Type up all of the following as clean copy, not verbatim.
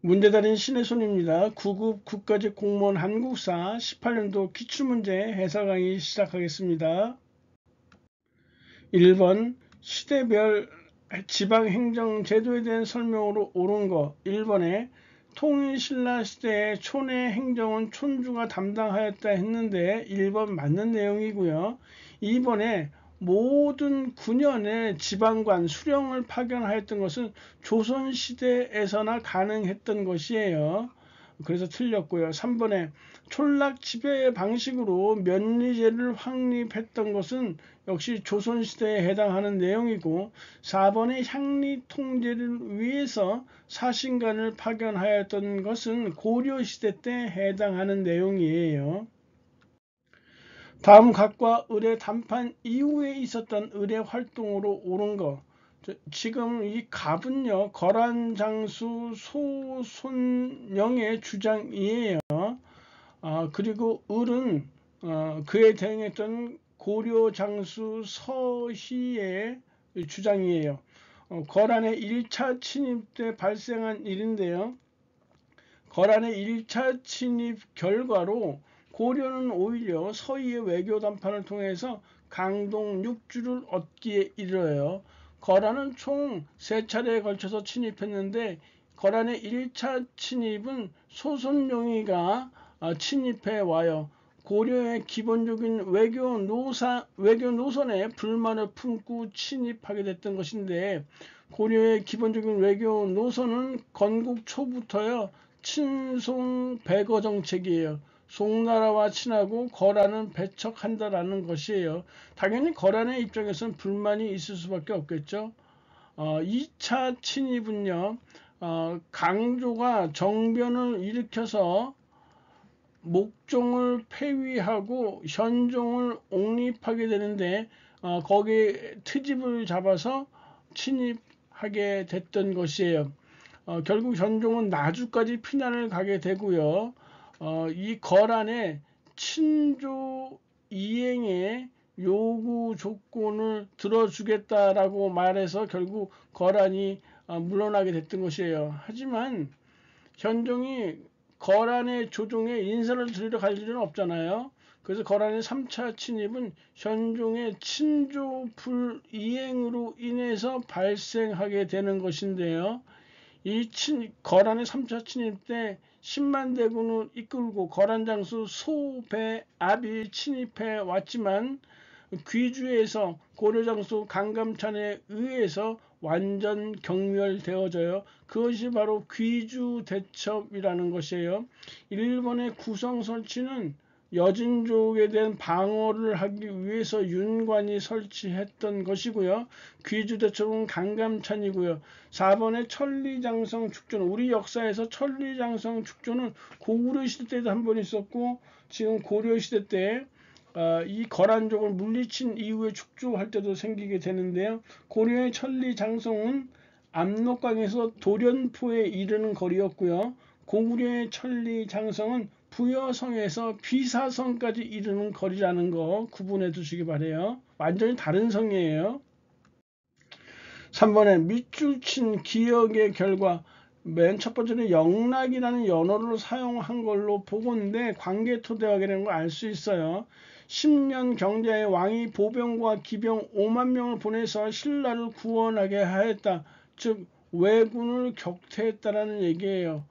문제달인 신혜손입니다. 9급 국가직 공무원 한국사 18년도 기출문제 해설 강의 시작하겠습니다. 1번 시대별 지방행정 제도에 대한 설명으로 옳은 거. 1번에 통일신라 시대의 촌의 행정은 촌주가 담당하였다 했는데 1번 맞는 내용이고요. 2번에 모든 9년의 지방관 수령을 파견하였던 것은 조선시대에서나 가능했던 것이에요. 그래서 틀렸고요. 3번에 촌락 지배 방식으로 면리제를 확립했던 것은 역시 조선시대에 해당하는 내용이고, 4번에 향리 통제를 위해서 사신관을 파견하였던 것은 고려시대 때 해당하는 내용이에요. 다음 각과 의뢰 담판 이후에 있었던 의뢰 활동으로 옳은 것. 지금 이 갑은요, 거란장수 소손영의 주장이에요. 그리고 을은 그에 대응했던 고려장수 서희의 주장이에요. 거란의 1차 침입 때 발생한 일인데요. 거란의 1차 침입 결과로 고려는 오히려 서희의 외교 담판을 통해서 강동 6주를 얻기에 이르러요. 거란은 총 3차례에 걸쳐서 침입했는데, 거란의 1차 침입은 소손용이가 침입해 와요. 고려의 기본적인 외교 노선에 불만을 품고 침입하게 됐던 것인데, 고려의 기본적인 외교 노선은 건국 초부터요, 친송 배거 정책이에요. 송나라와 친하고 거란은 배척한다라는 것이에요. 당연히 거란의 입장에서는 불만이 있을 수밖에 없겠죠. 2차 침입은요, 강조가 정변을 일으켜서 목종을 폐위하고 현종을 옹립하게 되는데, 거기에 트집을 잡아서 침입하게 됐던 것이에요. 결국 현종은 나주까지 피난을 가게 되고요. 이 거란의 친조 이행의 요구 조건을 들어주겠다라고 말해서 결국 거란이 물러나게 됐던 것이에요. 하지만 현종이 거란의 조종에 인사를 드리러 갈 일은 없잖아요. 그래서 거란의 3차 침입은 현종의 친조 불이행으로 인해서 발생하게 되는 것인데요. 이 거란의 3차 침입 때 10만 대군을 이끌고 거란장수 소배압이 침입해 왔지만, 귀주에서 고려장수 강감찬에 의해서 완전 경멸되어져요. 그것이 바로 귀주대첩이라는 것이에요. 일본의 구성 설치는 여진족에 대한 방어를 하기 위해서 윤관이 설치했던 것이고요. 귀주대첩은 강감찬이고요. 4번의 천리장성 축조는, 우리 역사에서 천리장성 축조는 고구려 시대 때도 한 번 있었고, 지금 고려 시대 때 이 거란족을 물리친 이후에 축조할 때도 생기게 되는데요. 고려의 천리장성은 압록강에서 도련포에 이르는 거리였고요. 고구려의 천리장성은 부여성에서 비사성까지 이르는 거리라는 거 구분해 두시기 바래요. 완전히 다른 성이에요. 3번에 밑줄 친 기억의 결과, 맨 첫 번째는 영락이라는 연어를 사용한 걸로 보고인데, 광개토대왕이라는 걸 알 수 있어요. 10년 경자의 왕이 보병과 기병 5만 명을 보내서 신라를 구원하게 하였다. 즉 왜군을 격퇴했다라는 얘기예요.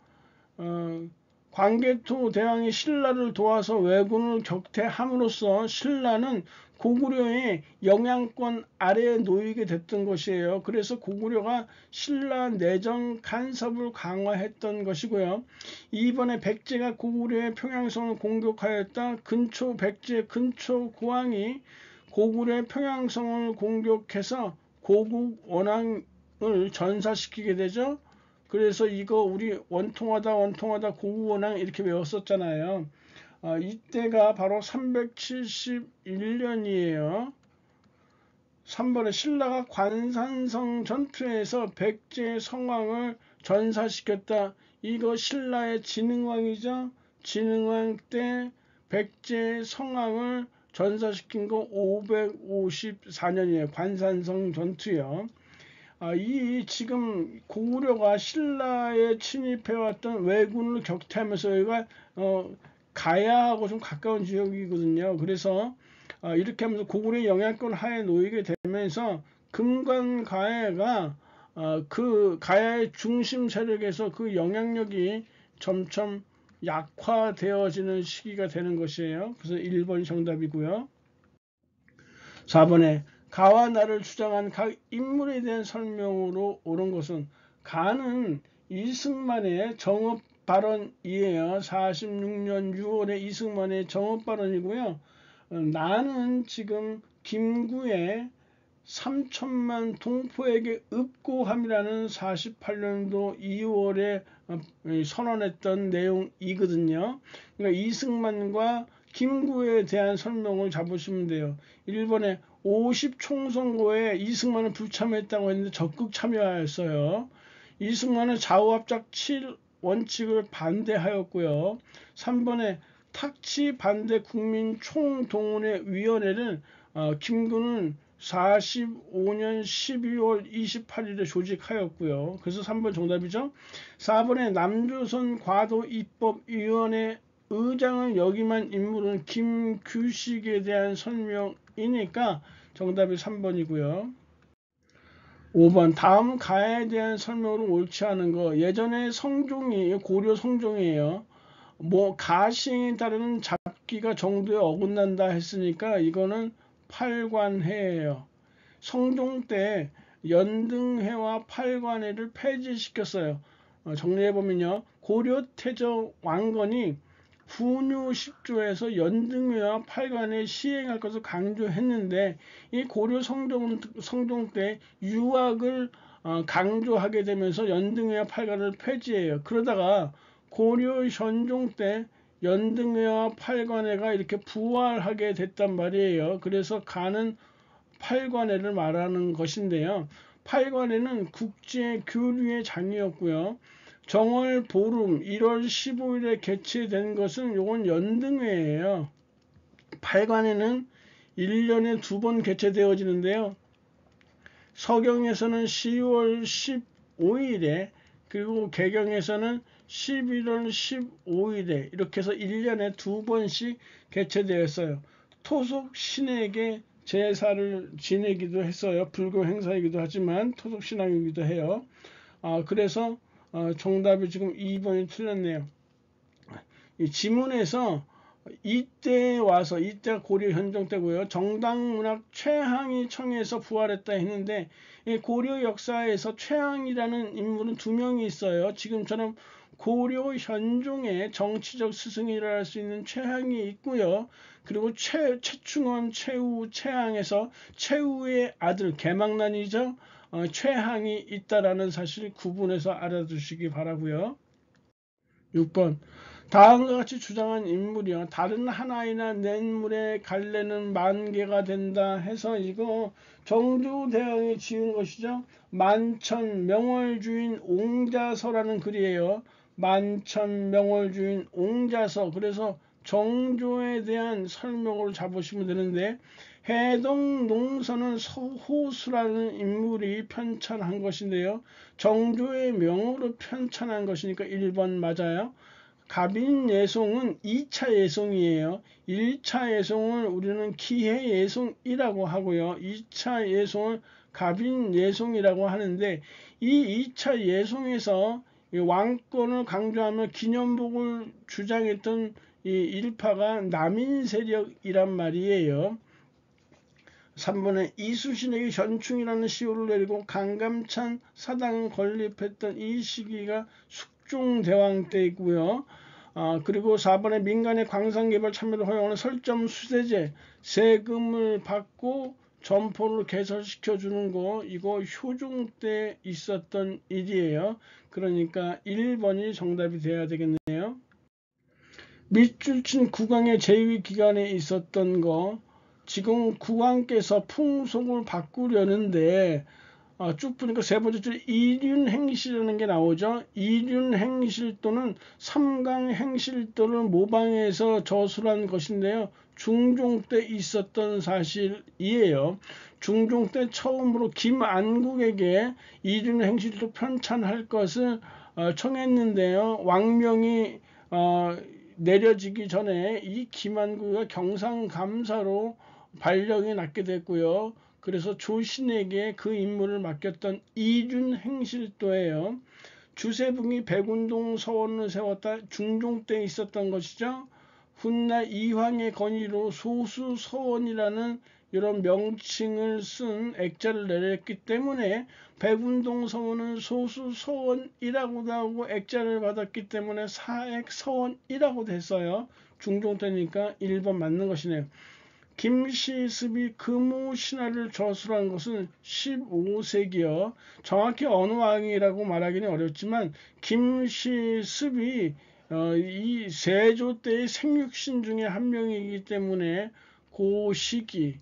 광개토 대왕이 신라를 도와서 왜군을 격퇴함으로써 신라는 고구려의 영향권 아래에 놓이게 됐던 것이에요. 그래서 고구려가 신라 내정 간섭을 강화했던 것이고요. 이번에 백제가 고구려의 평양성을 공격하였다. 근초 백제 근초 고왕이 고구려의 평양성을 공격해서 고국 원앙을 전사시키게 되죠. 그래서 이거 우리 원통하다 고구원앙 이렇게 외웠었잖아요. 이때가 바로 371년이에요. 3번에 신라가 관산성 전투에서 백제 성왕을 전사시켰다. 이거 신라의 진흥왕이죠. 진흥왕 때 백제 성왕을 전사시킨 거 554년이에요. 관산성 전투요. 이 지금 고구려가 신라에 침입해왔던 왜군을 격퇴하면서 여기가 가야하고 좀 가까운 지역이거든요. 그래서 이렇게 하면서 고구려의 영향권 하에 놓이게 되면서 금관가야가 그 가야의 중심 세력에서 그 영향력이 점점 약화되어지는 시기가 되는 것이에요. 그래서 1번이 정답이고요. 4번에 가와 나를 주장한 각 인물에 대한 설명으로 옳은 것은 가는 이승만의 정업 발언이에요. 46년 6월에 이승만의 정업 발언이고요. 나는 지금 김구의 3천만 동포에게 읍고함이라는 48년도 2월에 선언했던 내용이거든요. 그러니까 이승만과 김구에 대한 설명을 잡으시면 돼요. 1번에 50총선거에 이승만은 불참했다고 했는데 적극 참여하였어요. 이승만은 좌우합작 7원칙을 반대하였고요. 3번에 탁치 반대 국민 총동원회 위원회를 김구는 45년 12월 28일에 조직하였고요. 그래서 3번 정답이죠. 4번에 남조선 과도 입법위원회 의장을 역임한 인물은 김규식에 대한 설명이니까 정답이 3번이고요. 5번 다음 가야에 대한 설명으로 옳지 않은 거. 예전에 성종이 고려 성종이에요. 가시행에 따르는 잡기가 정도에 어긋난다 했으니까 이거는 팔관회예요. 성종 때 연등회와 팔관회를 폐지시켰어요. 정리해보면요. 고려 태조 왕건이 훈유 10조에서 연등회와 팔관회 시행할 것을 강조했는데 이 고려 성종 때 유학을 강조하게 되면서 연등회와 팔관을 폐지해요. 그러다가 고려 현종 때 연등회와 팔관회가 이렇게 부활하게 됐단 말이에요. 그래서 가는 팔관회를 말하는 것인데요. 팔관회는 국제 교류의 장이었고요. 정월 보름 1월 15일에 개최된 것은 요건 연등회예요. 팔관회는 1년에 2번 개최되어지는데요. 서경에서는 10월 15일에 그리고 개경에서는 11월 15일에 이렇게 해서 1년에 2번씩 개최되었어요. 토속 신에게 제사를 지내기도 했어요. 불교 행사이기도 하지만 토속 신앙이기도 해요. 그래서 정답이 지금 2번이 틀렸네요. 이 지문에서 이때 와서 이때가 고려 현종 때고요. 정당문학 최항이 청에서 부활했다 했는데 고려 역사에서 최항이라는 인물은 2명이 있어요. 지금처럼 고려 현종의 정치적 스승이라 할 수 있는 최항이 있고요. 그리고 최충원, 최우, 최항에서 최우의 아들 개망난이죠. 최항이 있다라는 사실 구분해서 알아두시기 바라고요. 6번 다음과 같이 주장한 인물이요. 다른 하나이나 냇물의 갈래는 만개가 된다 해서 이거 정조대왕이 지은 것이죠. 만천 명월주인 옹자서라는 글이에요. 만천 명월주인 옹자서. 그래서 정조에 대한 설명을 잡으시면 되는데 해동 농서는 서호수라는 인물이 편찬한 것인데요. 정조의 명으로 편찬한 것이니까 1번 맞아요. 갑인예송은 2차 예송이에요. 1차 예송을 우리는 기해예송이라고 하고요. 2차 예송을 갑인예송이라고 하는데 이 2차 예송에서 왕권을 강조하며 기념복을 주장했던 이 일파가 남인 세력이란 말이에요. 3번에 이수신에게 현충이라는 시호를 내리고 강감찬 사당을 건립했던 이 시기가 숙종대왕 때이고요. 그리고 4번에 민간의 광산개발 참여를 허용하는 설점 수대제 세금을 받고 점포를 개설시켜 주는 거 이거 효종 때 있었던 일이에요. 그러니까 1번이 정답이 돼야 되겠네요. 밑줄 친 국왕의 재위 기간에 있었던 거 지금 국왕께서 풍속을 바꾸려는데 쭉 보니까 세 번째 줄에 이륜행실이라는 게 나오죠. 이륜행실도는 삼강행실도를 모방해서 저술한 것인데요. 중종 때 있었던 사실이에요. 중종 때 처음으로 김안국에게 이륜행실도 편찬할 것을 청했는데요. 왕명이 내려지기 전에 이 김안국이 경상감사로 발령이 났게 됐고요. 그래서 조신에게 그 임무를 맡겼던 이륜행실도예요. 주세붕이 백운동 서원을 세웠다. 중종 때 있었던 것이죠. 훗날 이황의 건의로 소수서원이라는 이런 명칭을 쓴 액자를 내렸기 때문에 백운동 서원은 소수서원이라고도 하고 액자를 받았기 때문에 사액서원이라고 됐어요. 중종 때니까 1번 맞는 것이네요. 김시습이 금우신화를 저술한 것은 15세기요. 정확히 어느 왕이라고 말하기는 어렵지만 김시습이 이 세조 때의 생육신 중에 한 명이기 때문에 그 시기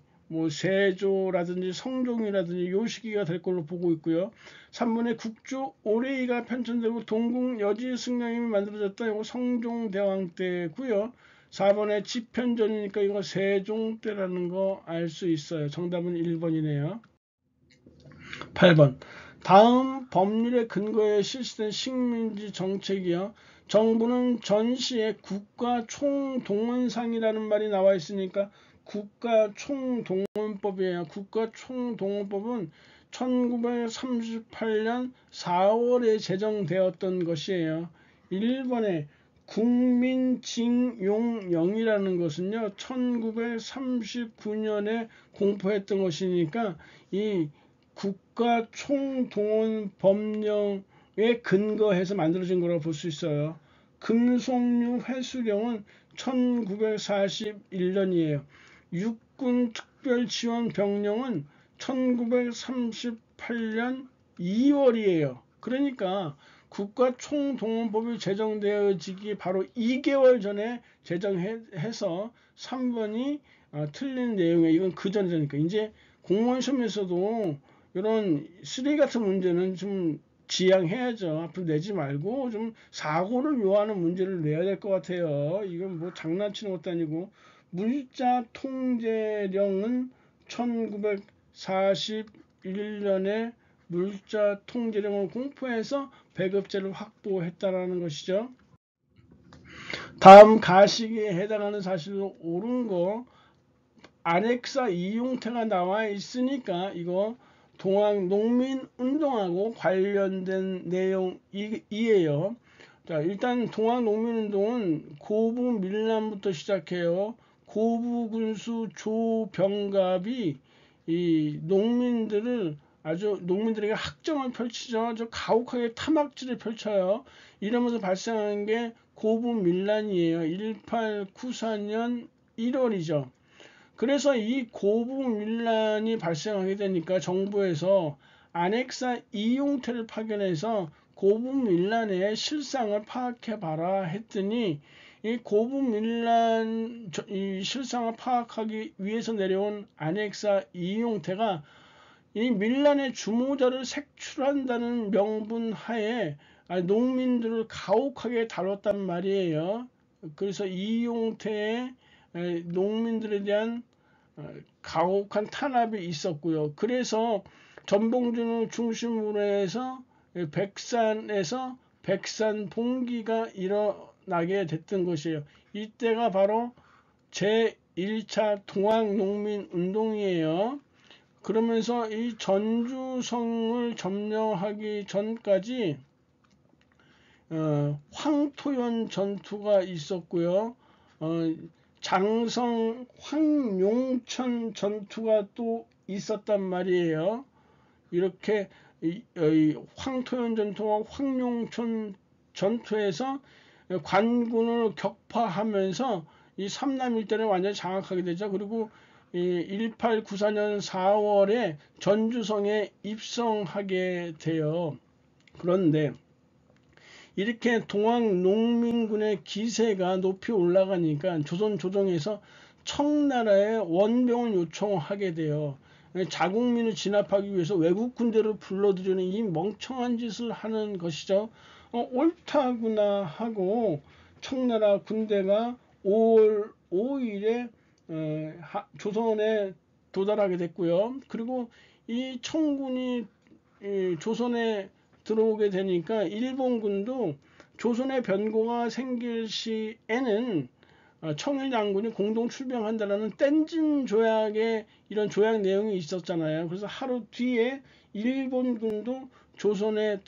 세조라든지 성종이라든지 요 시기가 될 걸로 보고 있고요. 3번에 국조 오레이가 편찬되고 동궁 여지승량님이 만들어졌다. 이거 성종대왕 때고요. 4번에 집현전이니까 이거 세종 때라는 거 알 수 있어요. 정답은 1번이네요. 8번 다음 법률의 근거에 실시된 식민지 정책이요. 정부는 전시에 국가총동원상이라는 말이 나와 있으니까 국가총동원법이에요. 국가총동원법은 1938년 4월에 제정되었던 것이에요. 1번에 국민징용령이라는 것은요 1939년에 공포했던 것이니까 이 국가총동원법령에 근거해서 만들어진 거라고 볼 수 있어요. 금속류 회수령은 1941년이에요. 육군특별지원병령은 1938년 2월이에요. 그러니까 국가총동원법이 제정되어지기 바로 2개월 전에 제정해서 3번이 틀린 내용이에요. 이건 그 전이니까. 이제 공무원 시험에서도 이런 쓰레기 같은 문제는 좀 지양해야죠. 앞으로 내지 말고 좀 사고를 요하는 문제를 내야 될 것 같아요. 이건 뭐 장난치는 것도 아니고. 물자 통제령은 1941년에 물자 통제령을 공포해서 배급제를 확보했다라는 것이죠. 다음 가식에 해당하는 사실로 옳은 거 안핵사 이용태가 나와 있으니까 이거 동학농민운동하고 관련된 내용이에요. 자, 일단 동학농민운동은 고부 밀란부터 시작해요. 고부군수 조병갑이 이 농민들에게 학정을 펼치죠. 아주 가혹하게 타막질을 펼쳐요. 이러면서 발생한 게 고부밀란이에요. 1894년 1월이죠. 그래서 이 고부밀란이 발생하게 되니까 정부에서 안핵사 이용태를 파견해서 고부밀란의 실상을 파악해봐라 했더니 이 고부밀란 이 실상을 파악하기 위해서 내려온 안핵사 이용태가 이 밀란의 주모자를 색출한다는 명분 하에 농민들을 가혹하게 다뤘단 말이에요. 그래서 이용태의 농민들에 대한 가혹한 탄압이 있었고요. 그래서 전봉준을 중심으로 해서 백산에서 백산봉기가 일어나게 됐던 것이에요. 이때가 바로 제1차 동학농민운동이에요. 그러면서 이 전주성을 점령하기 전까지 황토현 전투가 있었고요. 장성 황룡천 전투가 또 있었단 말이에요. 이렇게 황토현 전투와 황룡천 전투에서 관군을 격파하면서 이 삼남 일대를 완전히 장악하게 되죠. 그리고 1894년 4월에 전주성에 입성하게 돼요. 그런데 이렇게 동학농민군의 기세가 높이 올라가니까 조선 조정에서 청나라에 원병을 요청하게 돼요. 자국민을 진압하기 위해서 외국 군대를 불러들이는 이 멍청한 짓을 하는 것이죠. 옳다구나 하고 청나라 군대가 5월 5일에 조선에 도달하게 됐고요. 그리고 이 청군이 조선에 들어오게 되니까 일본군도 조선의 변고가 생길 시에는 청일 양군이 공동 출병한다라는 땐진 조약에 이런 조약 내용이 있었잖아요. 그래서 하루 뒤에 일본군도 조선에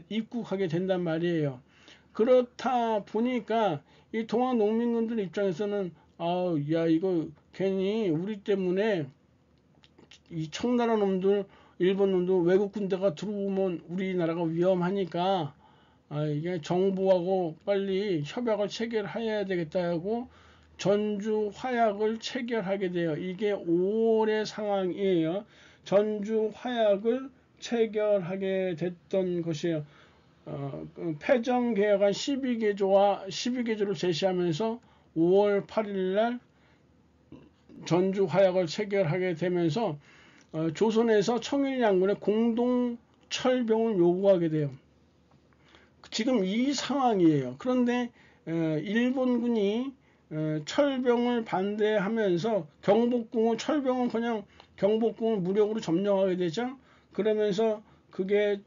입국하게 된단 말이에요. 그렇다 보니까 이 동학 농민군들 입장에서는 야 이거 괜히 우리 때문에 이 청나라 놈들 일본 놈들 외국 군대가 들어오면 우리나라가 위험하니까 이게 정부하고 빨리 협약을 체결해야 되겠다 하고 전주 화약을 체결하게 돼요. 이게 5월의 상황이에요. 전주 화약을 체결하게 됐던 것이에요. 패정개혁안 12개조를 제시하면서 5월 8일 날 전주 화약을 체결하게 되면서 조선에서 청일 양군의 공동 철병을 요구하게 돼요. 지금 이 상황이에요. 그런데 일본군이 철병을 반대하면서 철병은 그냥 경복궁을 무력으로 점령하게 되죠. 그러면서 그게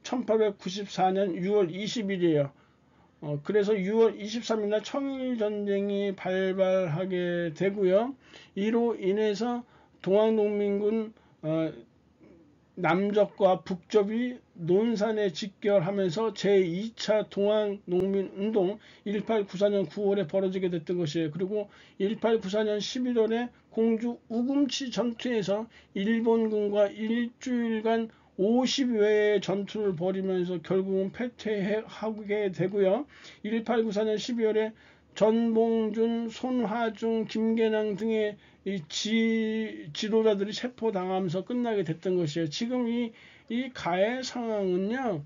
1894년 6월 20일이에요. 그래서 6월 23일 날 청일전쟁이 발발하게 되고요. 이로 인해서 동학농민군 남접과 북접이 논산에 직결하면서 제2차 동학농민운동 1894년 9월에 벌어지게 됐던 것이에요. 그리고 1894년 11월에 공주 우금치 전투에서 일본군과 일주일간 50여회의 전투를 벌이면서 결국은 패퇴하게 되고요. 1894년 12월에 전봉준, 손화중, 김계낭 등의 지도자들이 체포당하면서 끝나게 됐던 것이에요. 지금 이 가해 상황은요,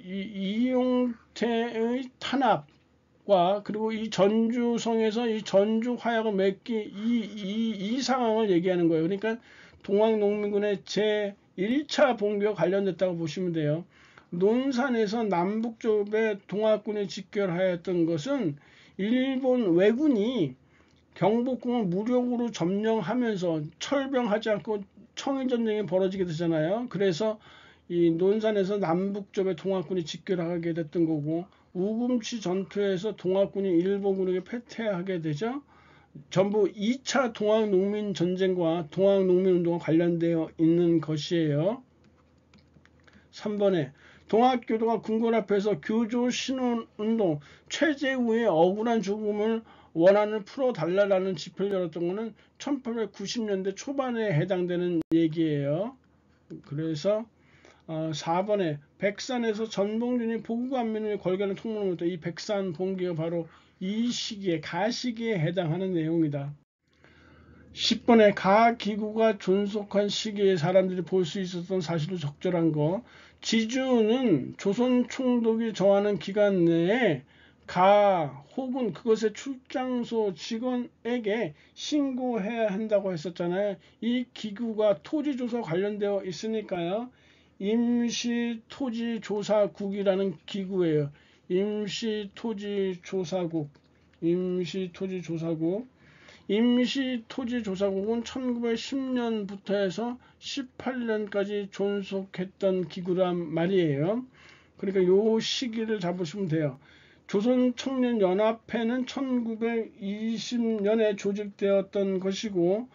이용태의 탄압과 그리고 이 전주성에서 이 전주 화약을 맺기 이 상황을 얘기하는 거예요. 그러니까 동학농민군의 제1차 봉기와 관련됐다고 보시면 돼요. 논산에서 남북조업에 동학군이 직결하였던 것은 일본 왜군이 경복궁을 무력으로 점령하면서 철병하지 않고 청일전쟁이 벌어지게 되잖아요. 그래서 이 논산에서 남북조업에 동학군이 직결하게 됐던 거고 우금치 전투에서 동학군이 일본군에게 패퇴하게 되죠. 전부 2차 동학농민전쟁과 동학농민운동과 관련되어 있는 것이에요. 3번에 동학교도가 궁궐 앞에서 교조 신원운동 최재우의 억울한 죽음을 원한을 풀어달라는 집회를 열었던 것은 1890년대 초반에 해당되는 얘기예요. 그래서 4번에 백산에서 전봉준이 보국안민을 걸게하는 통문을 했다. 이 백산 봉기가 바로 이 시기에 가시기에 해당하는 내용이다. 10번에 가기구가 존속한 시기에 사람들이 볼 수 있었던 사실로 적절한 거. 지주는 조선 총독이 정하는 기간 내에 가 혹은 그것의 출장소 직원에게 신고해야 한다고 했었잖아요. 이 기구가 토지조사 관련되어 있으니까요. 임시토지조사국이라는 기구예요. 임시토지조사국. 임시토지조사국은 1910년부터 해서 18년까지 존속했던 기구란 말이에요. 그러니까 요 시기를 잡으시면 돼요. 조선청년연합회는 1920년에 조직되었던 것이고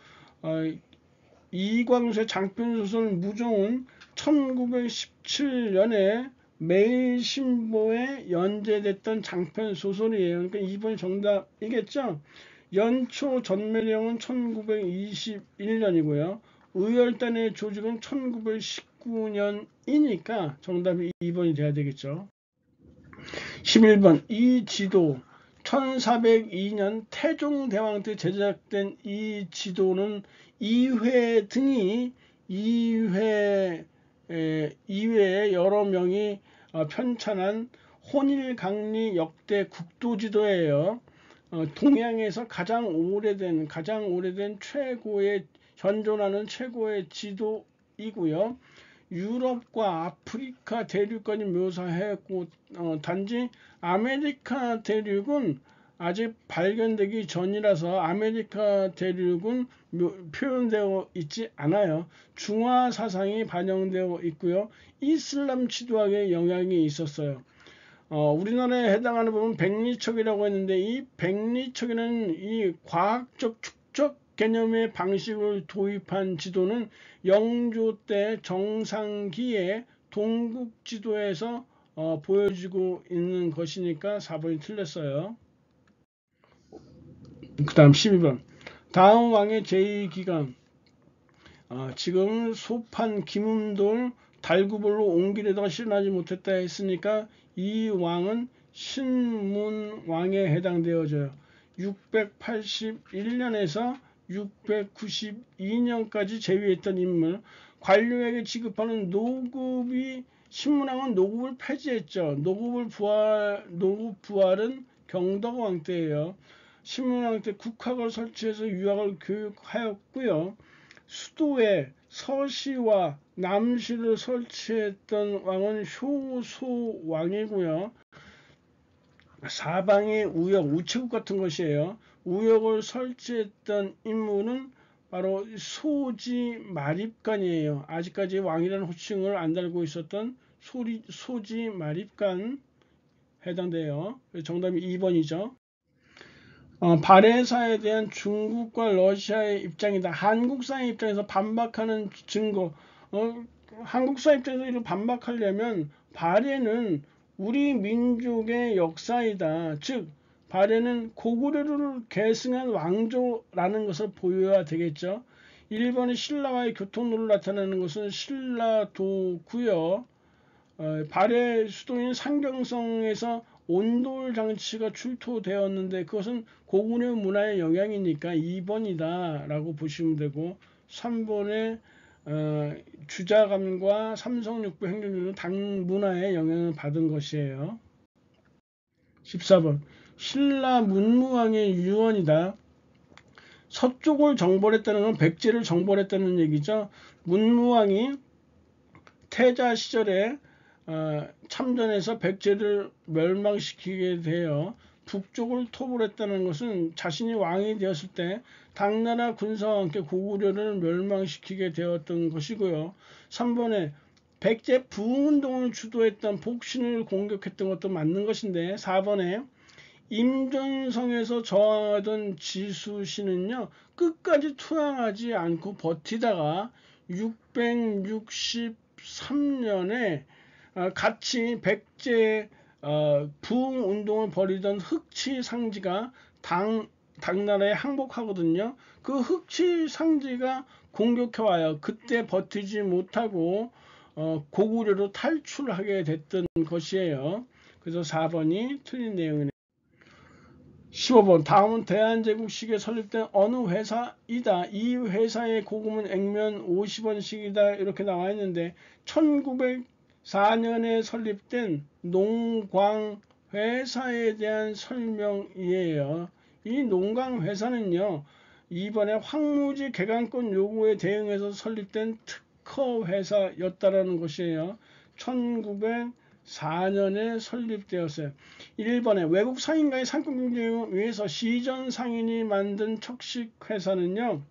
이광수의 장편소설 무종은 1917년에 매일신보에 연재됐던 장편소설이에요. 그러니까 2번이 정답이겠죠. 연초 전매령은 1921년이고요. 의열단의 조직은 1919년이니까 정답이 2번이 돼야 되겠죠. 11번 이 지도 1402년 태종대왕 때 제작된 이 지도는 이회 등이 이회에 여러 명이 편찬한 혼일강리 역대 국도지도예요. 동양에서 가장 오래된 최고의 현존하는 최고의 지도이고요. 유럽과 아프리카 대륙까지 묘사했고 단지 아메리카 대륙은 아직 발견되기 전이라서 아메리카 대륙은 표현되어 있지 않아요. 중화 사상이 반영되어 있고요. 이슬람 지도학의 영향이 있었어요. 우리나라에 해당하는 부분 백리척이라고 했는데 이 백리척이라는 이 과학적 축적 개념의 방식을 도입한 지도는 영조 때 정상기의 동국 지도에서 보여지고 있는 것이니까 4번이 틀렸어요. 그 다음 12번 다음 왕의 제2기간 지금 소판 김음돌 달구벌로 옹길에다가 실현하지 못했다 했으니까 이 왕은 신문왕에 해당되어져요. 681년에서 692년까지 재위했던 인물. 관료에게 지급하는 노급이 신문왕은 노급을 폐지했죠. 노급 부활은 경덕왕 때예요. 신문왕 때 국학을 설치해서 유학을 교육하였고요. 수도에 서시와 남시를 설치했던 왕은 효소왕이고요. 사방의 우역, 우체국 같은 것이에요. 우역을 설치했던 인물은 바로 소지마립간이에요. 아직까지 왕이라는 호칭을 안 달고 있었던 소지마립간 해당돼요. 정답이 2번이죠. 발해사에 대한 중국과 러시아의 입장이다. 한국사의 입장에서 반박하는 증거. 한국사 입장에서 이를 반박하려면 발해는 우리 민족의 역사이다. 즉 발해는 고구려를 계승한 왕조라는 것을 보여야 되겠죠. 일본의 신라와의 교통로를 나타내는 것은 신라도고요. 발해 수도인 상경성에서 온돌 장치가 출토되었는데 그것은 고구려 문화의 영향이니까 2번이다 라고 보시면 되고 3번의 주자감과 삼성육부 행정률은 당 문화의 영향을 받은 것이에요. 14번 신라 문무왕의 유언이다. 서쪽을 정벌했다는 건 백제를 정벌했다는 얘기죠. 문무왕이 태자 시절에 참전해서 백제를 멸망시키게 되어 북쪽을 토벌했다는 것은 자신이 왕이 되었을 때 당나라 군사와 함께 고구려를 멸망시키게 되었던 것이고요. 3번에 백제 부흥운동을 주도했던 복신을 공격했던 것도 맞는 것인데 4번에 임전성에서 저항하던 지수씨는요 끝까지 투항하지 않고 버티다가 663년에 같이 백제 부흥운동을 벌이던 흑치상지가 당나라에 항복하거든요. 그 흑치상지가 공격해와요. 그때 버티지 못하고 고구려로 탈출하게 됐던 것이에요. 그래서 4번이 틀린 내용이네요. 15번 다음은 대한제국시기에 설립된 어느 회사이다. 이 회사의 고금은 액면 50원씩이다. 이렇게 나와 있는데 1904년에 설립된 농광회사에 대한 설명이에요. 이 농광회사는요. 이번에 황무지 개간권 요구에 대응해서 설립된 특허회사였다라는 것이에요. 1904년에 설립되었어요. 1번에 외국 상인과의 상권 경쟁을 위해서 시전 상인이 만든 척식회사는요.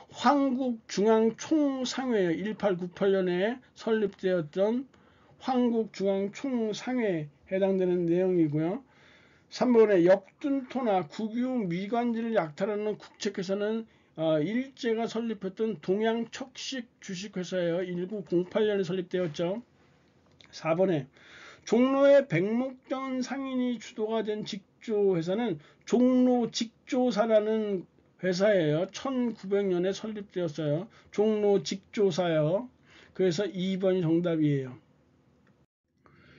황국중앙총상회예요. 1898년에 설립되었던 황국중앙총상회에 해당되는 내용이고요. 3번에 역둔토나 국유 미관지를 약탈하는 국책회사는 일제가 설립했던 동양척식 주식회사예요. 1908년에 설립되었죠. 4번에 종로의 백목전 상인이 주도가 된 직조회사는 종로직조사라는 회사예요. 1900년에 설립되었어요. 종로직조사요. 그래서 2번이 정답이에요.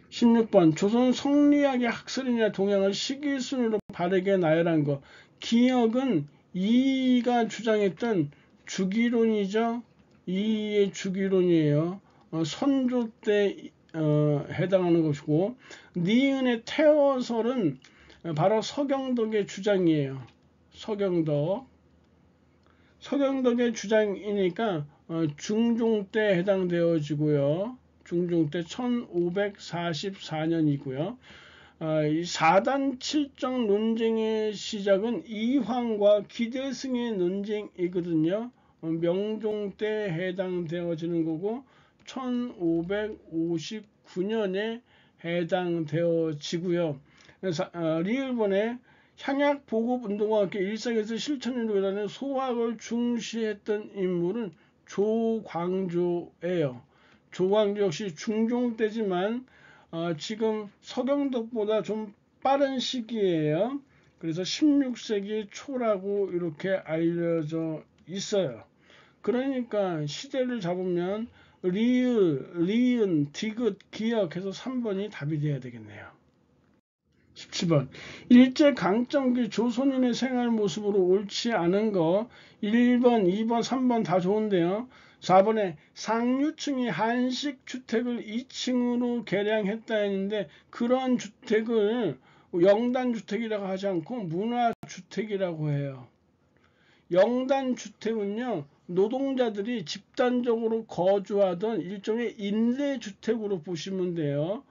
16번 조선 성리학의 학설이나 동향을 시기순으로 바르게 나열한 것. 기역은 이이가 주장했던 주기론이죠. 이이의 주기론이에요. 선조 때 해당하는 것이고 니은의 태어설은 바로 서경덕의 주장이에요. 서경덕. 서경덕의 주장이니까 중종 때 해당되어지고요. 중종 때 1544년이고요. 이 4단 7정 논쟁의 시작은 이황과 기대승의 논쟁이거든요. 명종 때 해당되어지는 거고 1559년에 해당되어지고요. 그래서 리을본의 향약 보급 운동과 함께 일상에서 실천을 이루는 소학을 중시했던 인물은 조광조예요. 조광조 역시 중종 때지만 지금 서경덕보다 좀 빠른 시기예요. 그래서 16세기 초라고 이렇게 알려져 있어요. 그러니까 시대를 잡으면 리을, 리은, 디귿, 기역 해서 3번이 답이 돼야 되겠네요. 17번 일제강점기 조선인의 생활 모습으로 옳지 않은 거 1번, 2번, 3번 다 좋은데요. 4번에 상류층이 한식주택을 2층으로 개량했다 했는데 그러한 주택을 영단주택이라고 하지 않고 문화주택이라고 해요. 영단주택은요, 노동자들이 집단적으로 거주하던 일종의 임대주택으로 보시면 돼요.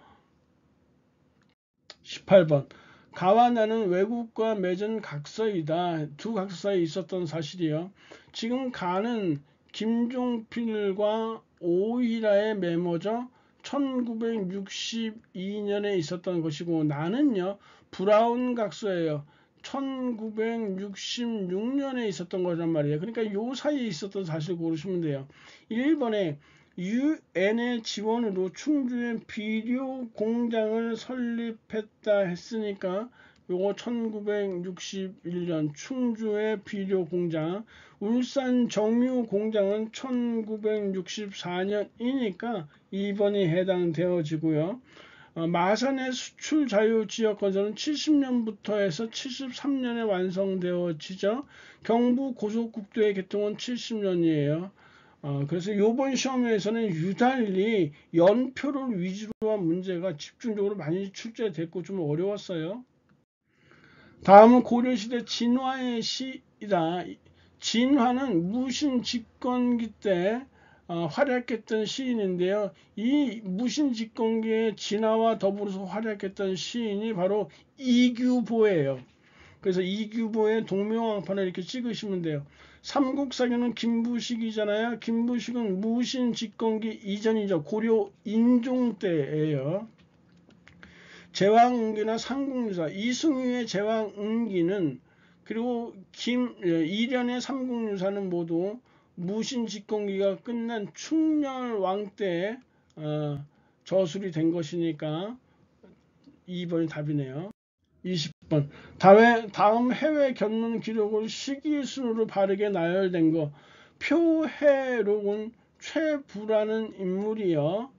18번 가와 나는 외국과 맺은 각서이다. 두 각서에 있었던 사실이요. 지금 가는 김종필과 오이라의 메모죠. 1962년에 있었던 것이고 나는요 브라운 각서예요. 1966년에 있었던 거란 말이에요. 그러니까 요 사이에 있었던 사실 고르시면 돼요. 1번에 UN의 지원으로 충주에 비료 공장을 설립했다 했으니까 요거 1961년 충주의 비료 공장, 울산 정유 공장은 1964년이니까 2번이 해당되어지고요. 마산의 수출 자유 지역 건설은 70년부터 해서 73년에 완성되어지죠. 경부 고속국도의 개통은 70년이에요. 그래서 이번 시험에서는 유달리 연표를 위주로 한 문제가 집중적으로 많이 출제됐고 좀 어려웠어요. 다음은 고려시대 진화의 시이다. 진화는 무신 집권기 때 활약했던 시인인데요. 이 무신 집권기의 진화와 더불어서 활약했던 시인이 바로 이규보예요. 그래서 이규보의 동명왕판을 이렇게 찍으시면 돼요. 삼국사기는 김부식이잖아요. 김부식은 무신 집권기 이전이죠. 고려 인종 때예요. 제왕응기나 삼국유사, 이승유의 제왕응기는 그리고 이련의 삼국유사는 모두 무신 집권기가 끝난 충렬왕 때 저술이 된 것이니까 2번이 답이네요. 20번 다음 해외 견문 기록을 시기순으로 바르게 나열된 거. 표해록은 최부라는 인물이요.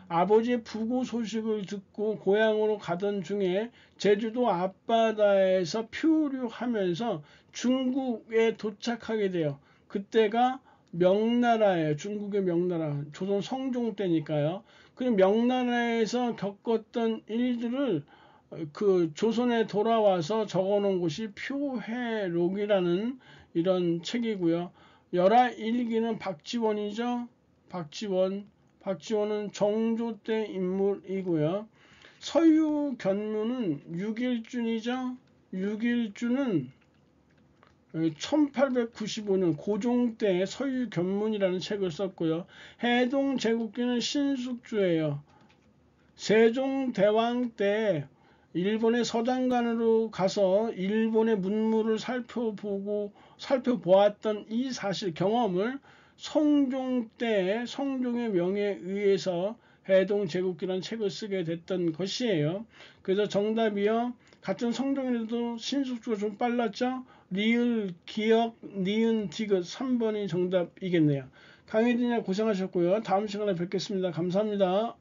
아버지의 부고 소식을 듣고 고향으로 가던 중에 제주도 앞바다에서 표류하면서 중국에 도착하게 돼요. 그때가 명나라예요. 중국의 명나라. 조선 성종 때니까요. 그 명나라에서 겪었던 일들을 그 조선에 돌아와서 적어놓은 것이 표해록이라는 이런 책이고요. 열하일기는 박지원이죠. 박지원은 정조 때 인물이고요. 서유견문은 육일준이죠. 육일준은 1895년 고종 때 서유견문이라는 책을 썼고요. 해동제국기는 신숙주예요. 세종대왕 때 일본의 서장관으로 가서 일본의 문물을 살펴보았던 이 사실 경험을 성종 때 성종의 명에 의해서 해동제국기라는 책을 쓰게 됐던 것이에요. 그래서 정답이요. 같은 성종에도 신숙주가 좀 빨랐죠. 리을, 기역, 니은, 디귿 3번이 정답이겠네요. 강혜진이 고생하셨고요. 다음 시간에 뵙겠습니다. 감사합니다.